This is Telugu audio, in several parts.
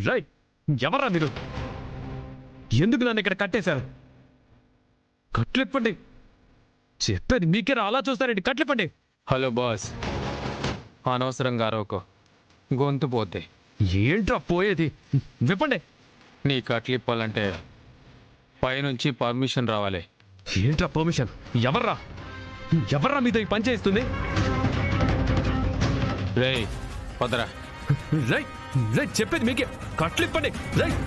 రైట్, ఎవరా మీరు? ఎందుకు నన్ను ఇక్కడ కట్టేశారు? కట్లెప్పండి, చెప్పేది మీకేరా, అలా చూస్తారండి, కట్లెప్పండి. హలో బాస్, అనవసరంగా అరవకో, గొంతు పోతే. ఏంట్రా పోయేది? విప్పండి. నీ కట్లిప్పాలంటే పైనుంచి పర్మిషన్ రావాలి. ఏంట్రా పర్మిషన్? ఎవర్రా మీతో ఈ పని చేస్తుంది? రేయ్ పదరా. రైట్ రైట్, చెప్పేది మీకే, కట్లిప్పండి. రైట్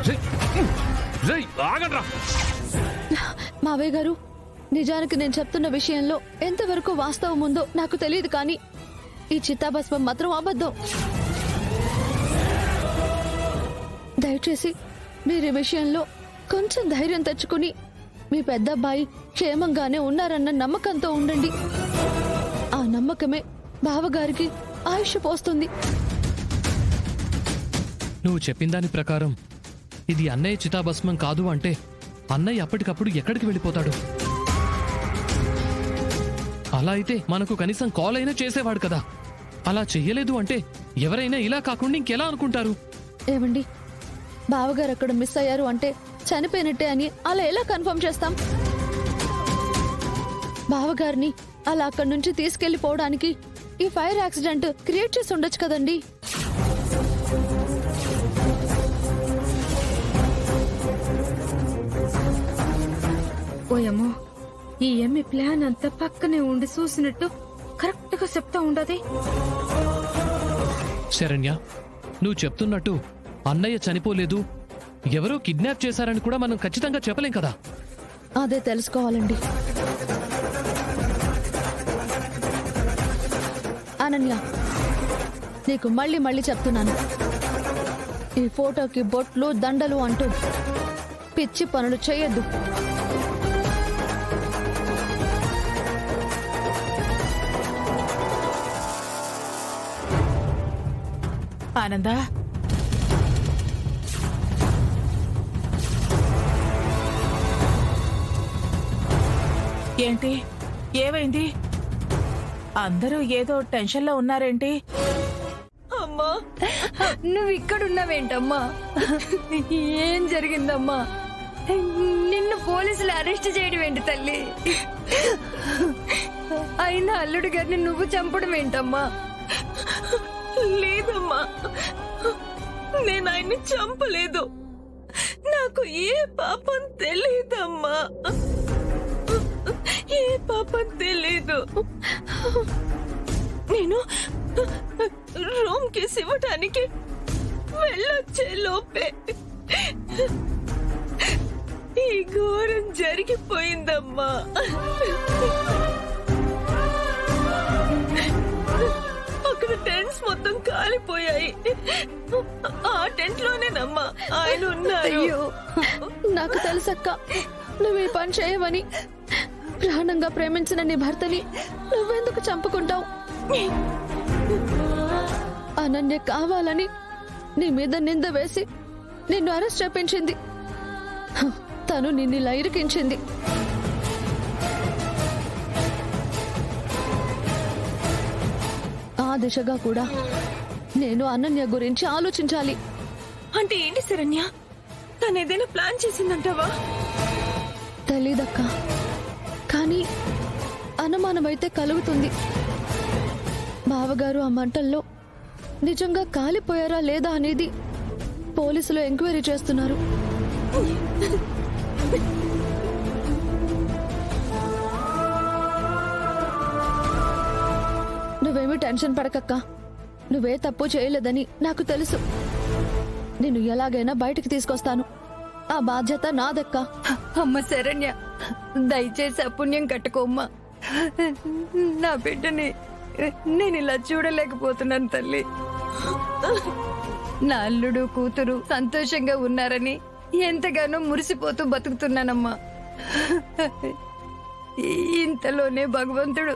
రైట్ రైట్, ఆగండ్రా. మావయ్య గారు, నిజానికి నేను చెప్తున్న విషయంలో ఎంతవరకు వాస్తవం ఉందో నాకు తెలియదు, కానీ ఈ చిత్తాభస్మం మాత్రం అబద్ధం. దయచేసి మీరు ఈ విషయంలో కొంచెం ధైర్యం తెచ్చుకుని మీ పెద్ద అబ్బాయి క్షేమంగానే ఉన్నారన్న నమ్మకంతో ఉండండి. ఆ నమ్మకమే బావగారికి ఆయుష్ పోస్తుంది. నువ్వు చెప్పిన దాని ప్రకారం ఇది అన్నయ్య చితాభస్మం కాదు అంటే అన్నయ్య అప్పటికప్పుడు ఎక్కడికి వెళ్ళిపోతాడు? అలా అయితే మనకు కనీసం కాల్ అయినా చేసేవాడు కదా. అలా చెయ్యలేదు అంటే ఎవరైనా ఇలా కాకుండా ఇంకెలా అనుకుంటారు? ఏమండి, బావగారు అక్కడ మిస్ అయ్యారు అంటే చనిపోయినట్టే అని అలా ఎలా కన్ఫర్మ్ చేస్తాం? బావగారిని అలా అక్కడి నుంచి తీసుకెళ్లిపోవడానికి ఈ ఫైర్ యాక్సిడెంట్ క్రియేట్ చేసి ఉండొచ్చు కదండి. ఓయమ్మో, ఈ ఎమ్మి ప్లాన్ అంతా పక్కనే ఉండి చూసినట్టు కరెక్ట్ గా చెప్తా ఉండదు. శరణ్య, నువ్వు చెప్తున్నట్టు అన్నయ్య చనిపోలేదు, ఎవరో కిడ్నాప్ చేశారని కూడా మనం ఖచ్చితంగా చెప్పలేం కదా. అదే తెలుసుకోవాలండి. అనన్య, నీకు మళ్ళీ మళ్ళీ చెప్తున్నాను, ఈ ఫోటోకి బొట్లు దండలు అంటూ పిచ్చి పనులు చేయొద్దు. ఆనందా, ఏంటి, ఏమైంది? అందరూ ఏదో టెన్షన్లో ఉన్నారేంటి? అమ్మా, నువ్వు ఇక్కడున్నావేంటమ్మా? ఏం జరిగిందమ్మా? నిన్ను పోలీసులు అరెస్ట్ చేయడం ఏంటి తల్లి? అయినా అల్లుడు గారిని నువ్వు చంపడం ఏంటమ్మా? లేదమ్మా, నేను ఆయన్ని చంపలేదు. నాకు ఏ పాపం తెలీదమ్మా, ఏ పాపం తెలీదు. నేను రూమ్ కి ఇవ్వడానికి వెళ్ళొచ్చే లోపే ఈ ఘోరం జరిగిపోయిందమ్మా. అక్కడ టెంట్స్ మొత్తం కాలిపోయాయి. ఆ టెంట్ లోనేనమ్మా ఆయన ఉన్నారు. అయ్యో, నాకు తెలుసక్క, నువ్వు ఈ పని చేయవని. ప్రాణంగా ప్రేమించిన నీ భర్తని నువ్వెందుకు చంపుకుంటావు? అనన్య కావాలని నీ మీద నింద వేసి నిన్ను అరెస్ట్ చేపించింది. తను నిన్ను ఇలా ఇరికించింది. ఆ దిశగా కూడా నేను అనన్య గురించి ఆలోచించాలి. అంటే ఏంటి శరణ్య, తను ఏదైనా ప్లాన్ చేసిందంటావా? తెలీదక్క, కానీ అనుమానమైతే కలుగుతుంది. బావగారు ఆ మంటల్లో నిజంగా కాలిపోయారా లేదా అనేది పోలీసులు ఎంక్వైరీ చేస్తున్నారు. నువ్వేమీ టెన్షన్ పడకక్క, నువ్వే తప్పు చేయలేదని నాకు తెలుసు. నిన్ను ఎలాగైనా బయటికి తీసుకొస్తాను. ఆ బాధ్యత నాదక్క. అమ్మ శరణ్య, దయచేసి అపుణ్యం కట్టుకోమ్మా. నా బిడ్డని నేను ఇలా చూడలేకపోతున్నాను తల్లి. నా అల్లుడు కూతురు సంతోషంగా ఉన్నారని ఎంతగానో మురిసిపోతూ బతుకుతున్నానమ్మా. ఇంతలోనే భగవంతుడు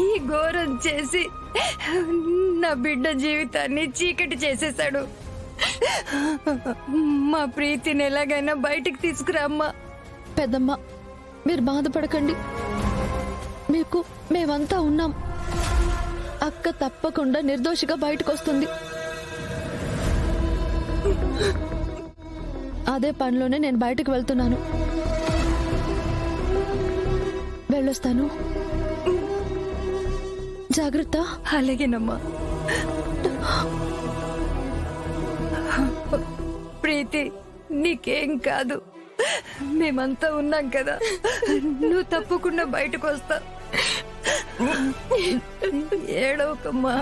ఈ ఘోరం చేసి నా బిడ్డ జీవితాన్ని చీకటి చేసేశాడు. మా ప్రీతిని ఎలాగైనా బయటికి తీసుకురామ్మా. పెద్దమ్మ, మీరు బాధపడకండి, మీకు మేమంతా ఉన్నాం. అక్క తప్పకుండా నిర్దోషిగా బయటకు వస్తుంది. అదే పనిలోనే నేను బయటకు వెళ్తున్నాను. వెళ్ళొస్తాను. జాగ్రత్త. అలాగేనమ్మా. ప్రీతి, నీకేం కాదు, మేమంతా ఉన్నాం కదా, నువ్వు తప్పకుండా బయటకు వస్తా. ఏడవకమ్మా.